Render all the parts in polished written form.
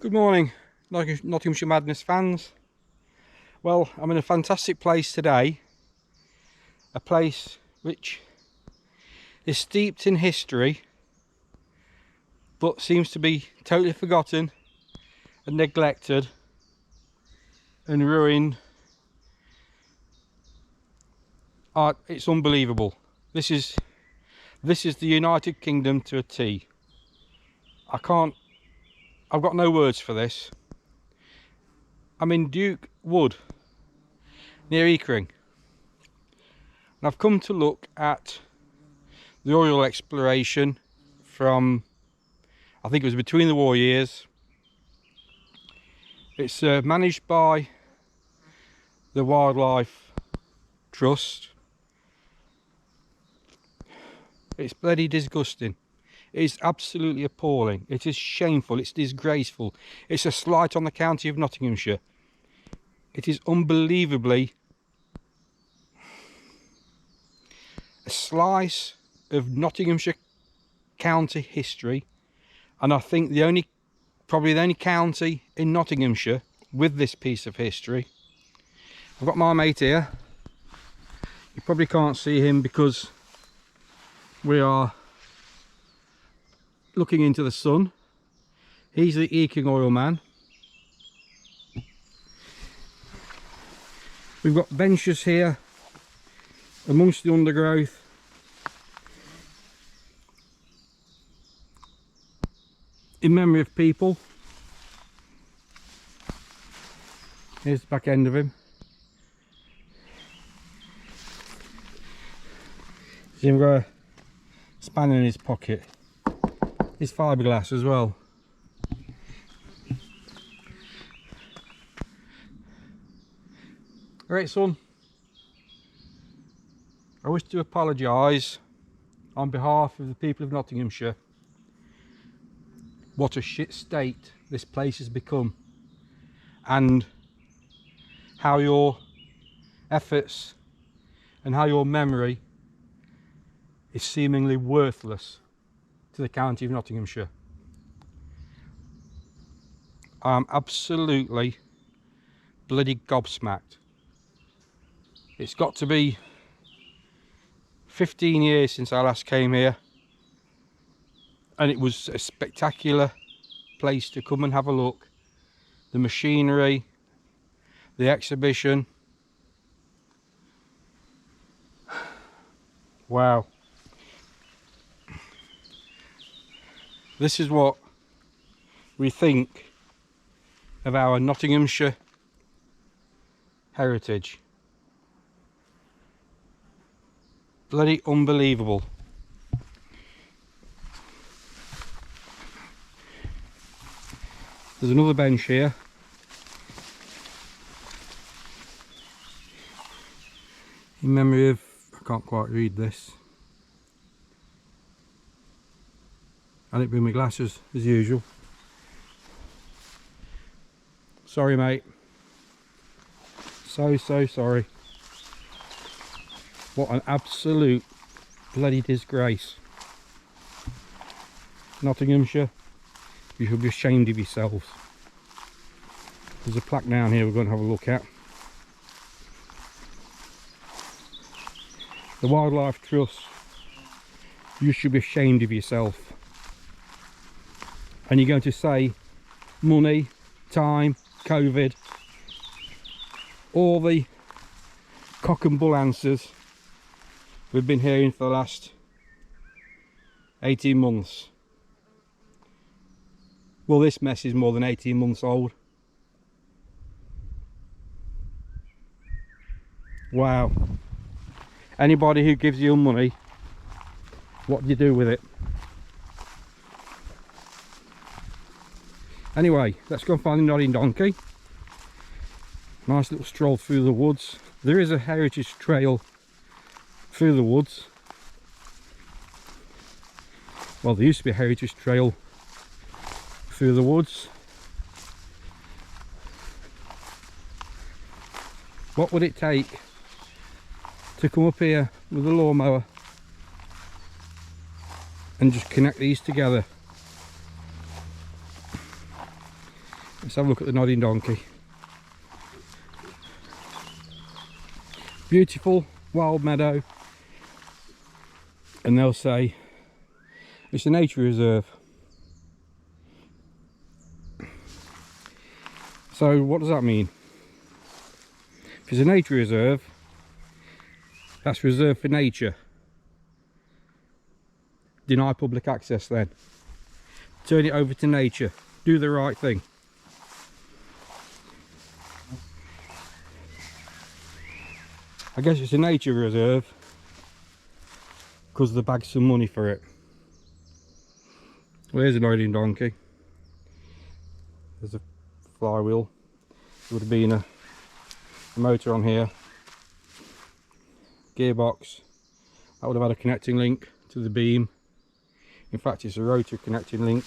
Good morning, Nottinghamshire Madness fans. Well, I'm in a fantastic place today, a place which is steeped in history but seems to be totally forgotten and neglected and ruined. It's unbelievable. This is the United Kingdom to a T. I've got no words for this. I'm in Duke Wood near Eakring, and I've come to look at the oil exploration from, I think it was between the war years. It's managed by the Wildlife Trust. It's bloody disgusting. It is absolutely appalling. It is shameful. It's disgraceful. It's a slight on the county of Nottinghamshire. It is unbelievably a slice of Nottinghamshire county history, and I think probably the only county in Nottinghamshire with this piece of history. I've got my mate here. You probably can't see him because we are looking into the sun. He's the Eakring Oil man. We've got benches here amongst the undergrowth. In memory of people. Here's the back end of him. He's got a spanner in his pocket. His fiberglass as well. Right, son. I wish to apologise on behalf of the people of Nottinghamshire. What a shit state this place has become, and how your efforts and how your memory is seemingly worthless to the county of Nottinghamshire. I'm absolutely bloody gobsmacked. It's got to be 15 years since I last came here, and it was a spectacular place to come and have a look. The machinery, the exhibition. Wow. This is what we think of our Nottinghamshire heritage. Bloody unbelievable. There's another bench here. In memory of, I can't quite read this. I didn't bring my glasses as usual. Sorry, mate. So sorry. What an absolute bloody disgrace. Nottinghamshire, you should be ashamed of yourselves. There's a plaque down here we're going to have a look at. The Wildlife Trust, you should be ashamed of yourself. And you're going to say money, time, COVID, all the cock and bull answers we've been hearing for the last 18 months. Well, this mess is more than 18 months old. Wow. Anybody who gives you money, what do you do with it? Anyway, let's go and find the nodding donkey. Nice little stroll through the woods. There is a heritage trail through the woods. Well, there used to be a heritage trail through the woods. What would it take to come up here with a lawnmower and just connect these together? Let's have a look at the nodding donkey. Beautiful wild meadow, and they'll say it's a nature reserve. So what does that mean? If it's a nature reserve, that's reserved for nature. Deny public access then. Turn it over to nature. Do the right thing. I guess it's a nature reserve because they bagged some money for it. Well, here's a nodding donkey. There's a flywheel. There would have been a motor on here. Gearbox. That would have had a connecting link to the beam. In fact, it's a rotor connecting link.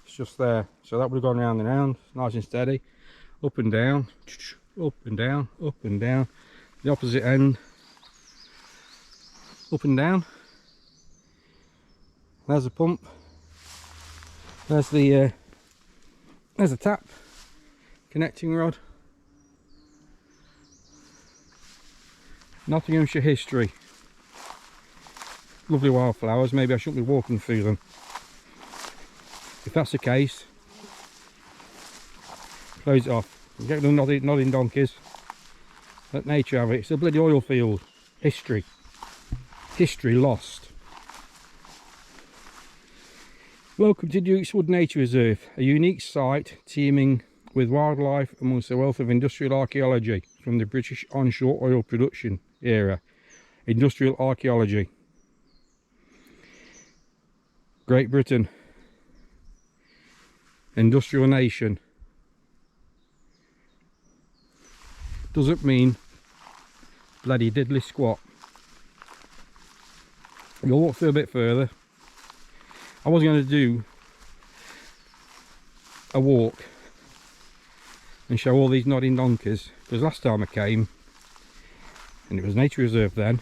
It's just there. So that would have gone round and round, nice and steady. Up and down, up and down, up and down. The opposite end, up and down. There's a pump. There's the tap, connecting rod. Nottinghamshire history. Lovely wildflowers. Maybe I shouldn't be walking through them. If that's the case, close it off. Get the nodding donkeys. Let nature have it. It's a bloody oil field. History. History lost. Welcome to Dukes Wood Nature Reserve, a unique site teeming with wildlife amongst a wealth of industrial archaeology from the British onshore oil production era. Industrial archaeology. Great Britain. Industrial nation. Doesn't mean bloody diddly squat. You'll walk through a bit further. I was going to do a walk and show all these nodding donkeys, because last time I came, and it was nature reserve then,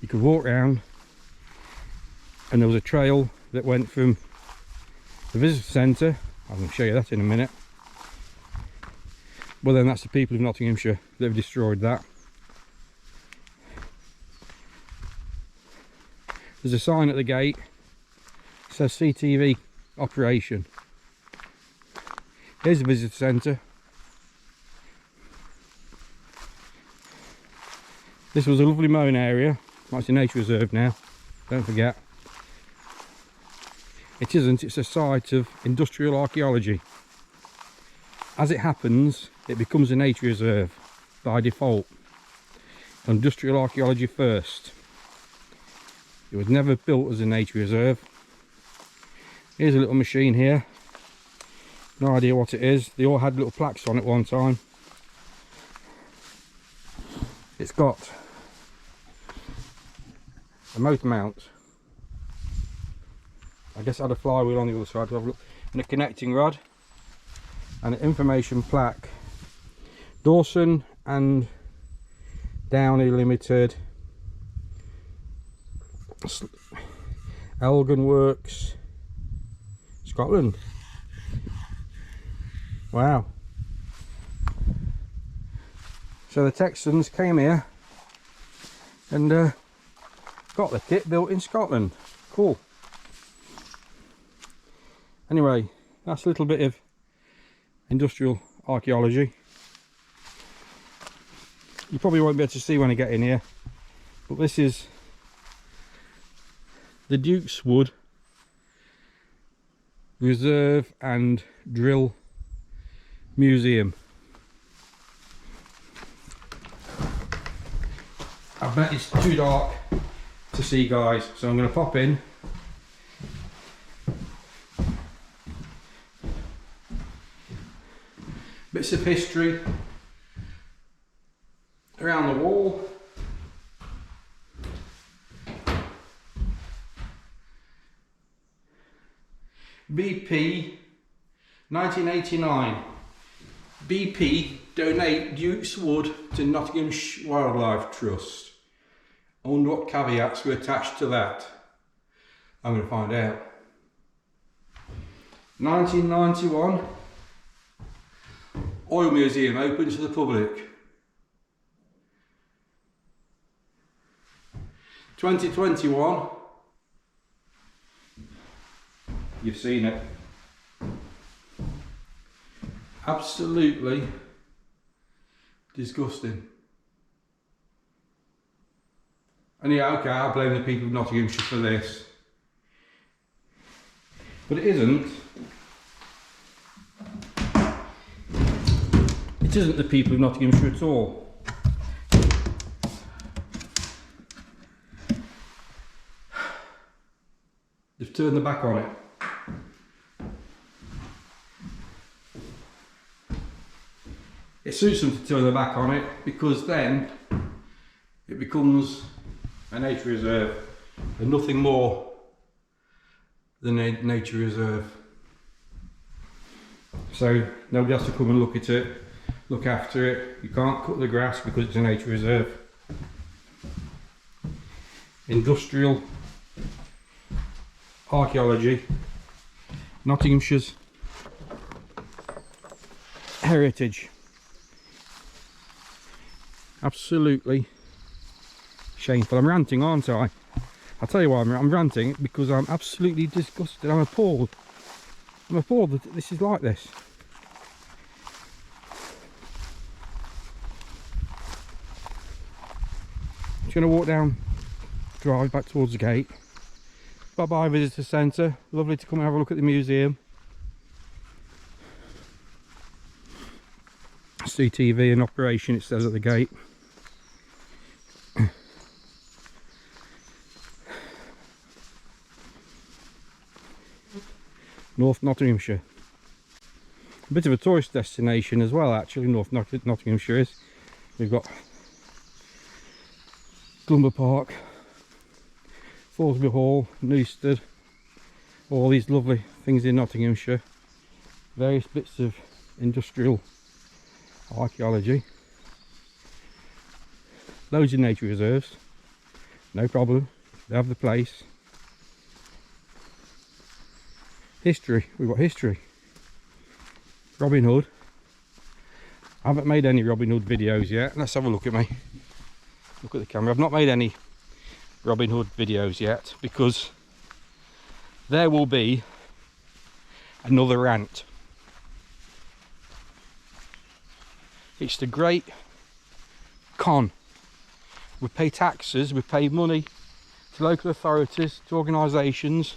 you could walk round and there was a trail that went from the visitor centre. I'm going to show you that in a minute. Well, then that's the people of Nottinghamshire that have destroyed that. There's a sign at the gate. It says CTV operation. Here's the visitor centre. This was a lovely mown area. Well, it's a nature reserve now, don't forget. It isn't, it's a site of industrial archaeology. As it happens, it becomes a nature reserve by default. Industrial archaeology first. It was never built as a nature reserve. Here's a little machine here. No idea what it is. They all had little plaques on it one time. It's got a motor mount. I guess it had a flywheel on the other side. And a connecting rod. And an information plaque. Dawson and Downey Limited. Elgin Works, Scotland. Wow. So the Texans came here and got the kit built in Scotland. Cool. Anyway, that's a little bit of industrial archaeology. You probably won't be able to see when I get in here, but this is the Dukes Wood Reserve and Drill Museum. I bet it's too dark to see, guys, so I'm going to pop in. Bits of history around the wall. BP 1989. BP donate Dukes Wood to Nottinghamshire Wildlife Trust. I wonder what caveats were attached to that. I'm going to find out. 1991. oil museum open to the public. 2021. You've seen it. Absolutely disgusting. And yeah, okay, I blame the people of Nottinghamshire for this. But it isn't. It isn't the people of Nottinghamshire at all. They've turned their back on it. It suits them to turn their back on it because then it becomes a nature reserve and nothing more than a nature reserve. So nobody has to come and look at it, look after it. You can't cut the grass because it's a nature reserve. Industrial archaeology, Nottinghamshire's heritage. Absolutely shameful. I'm ranting, aren't I? I'll tell you why I'm ranting, because I'm absolutely disgusted. I'm appalled. I'm appalled that this is like this. I'm just going to walk down, drive back towards the gate. Bye bye visitor centre. Lovely to come and have a look at the museum. CTV in operation, it says at the gate. North Nottinghamshire. A bit of a tourist destination as well, actually, North Nottinghamshire is. We've got Glumber Park, Thoresby Hall, Newstead, all these lovely things in Nottinghamshire. Various bits of industrial archaeology. Loads of nature reserves. No problem. They have the place. History. We've got history. Robin Hood. I haven't made any Robin Hood videos yet. Let's have a look at me. Look at the camera. I've not made any Robin Hood videos yet because there will be another rant. It's the great con. We pay taxes, we pay money to local authorities, to organisations,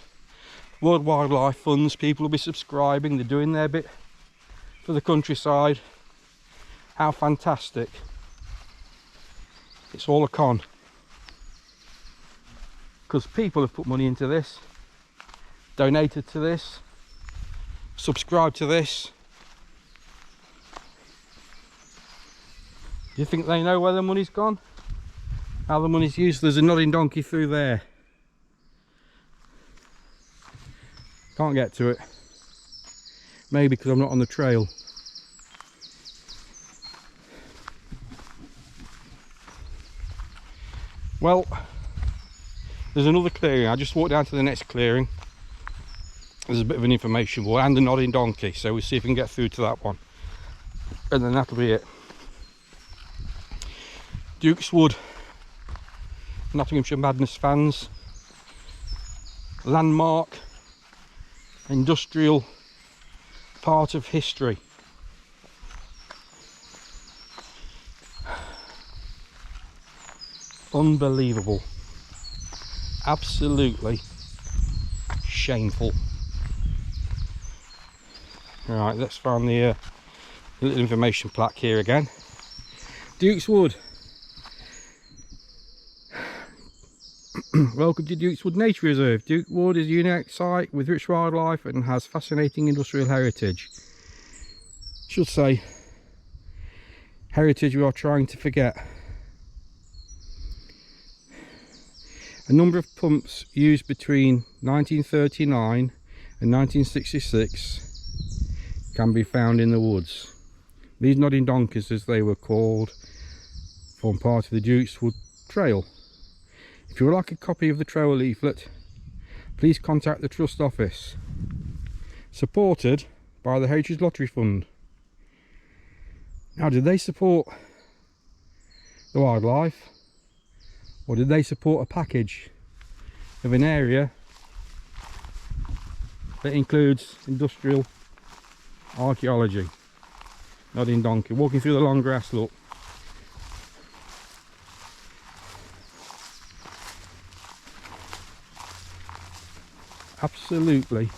World Wildlife Funds. People will be subscribing, they're doing their bit for the countryside. How fantastic. It's all a con. Because people have put money into this, donated to this, subscribed to this. Do you think they know where the money's gone? How the money's used? There's a nodding donkey through there. Can't get to it. Maybe because I'm not on the trail. Well, there's another clearing. I just walked down to the next clearing. There's a bit of an information board and a nodding donkey, so we'll see if we can get through to that one. And then that'll be it. Duke's Wood, Nottinghamshire Madness fans, landmark, industrial part of history. Unbelievable. Absolutely shameful. Right, let's find the little information plaque here again. Duke's Wood. Welcome to Duke's Wood Nature Reserve. Duke Wood is a unique site with rich wildlife and has fascinating industrial heritage. Should say heritage we are trying to forget. A number of pumps used between 1939 and 1966 can be found in the woods. These nodding donkeys, as they were called, form part of the Duke's Wood Trail. If you would like a copy of the trail leaflet, please contact the Trust Office. Supported by the Heritage Lottery Fund. Now, did they support the wildlife, or did they support a package of an area that includes industrial archaeology? Nodding donkey, walking through the long grass, look. Absolutely.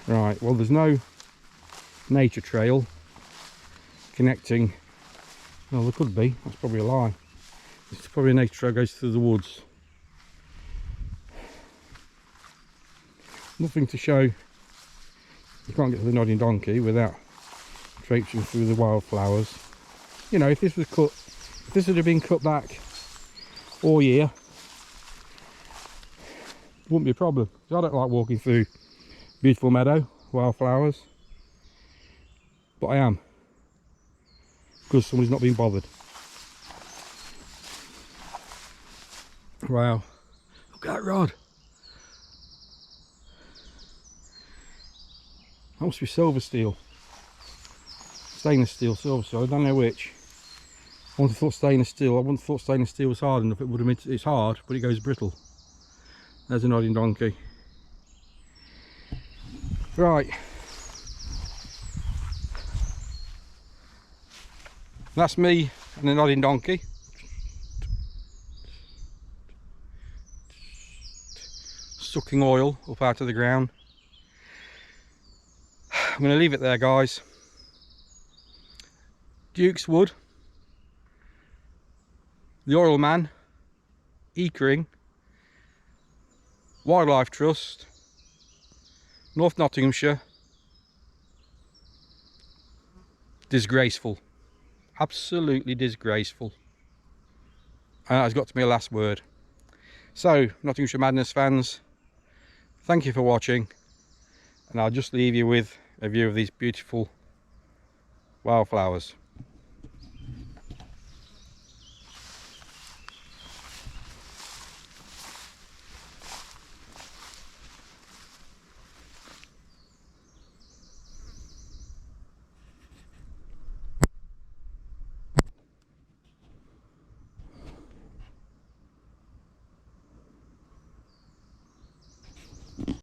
Right, well, there's no nature trail connecting. Well, there could be, that's probably a lie. It's probably a nature trail goes through the woods. Nothing to show. You can't get to the Nodding Donkey without traipsing through the wildflowers. You know, if this was cut, if this had been cut back all year, it wouldn't be a problem. I don't like walking through beautiful meadow, wildflowers, but I am, because somebody's not been bothered. Wow, look at that rod. That must be silver steel, stainless steel, silver steel, I don't know which. I wouldn't have thought stainless steel. I wouldn't have thought stainless steel was hard enough. It would have been, it's hard, but it goes brittle. There's a Nodding Donkey. Right. That's me and the Nodding Donkey. Sucking oil up out of the ground. I'm going to leave it there, guys. Duke's Wood, the Oil Man, Eakring, Wildlife Trust, North Nottinghamshire. Disgraceful. Absolutely disgraceful. And that has got to be a last word. So, Nottinghamshire Madness fans, thank you for watching. And I'll just leave you with a view of these beautiful wildflowers.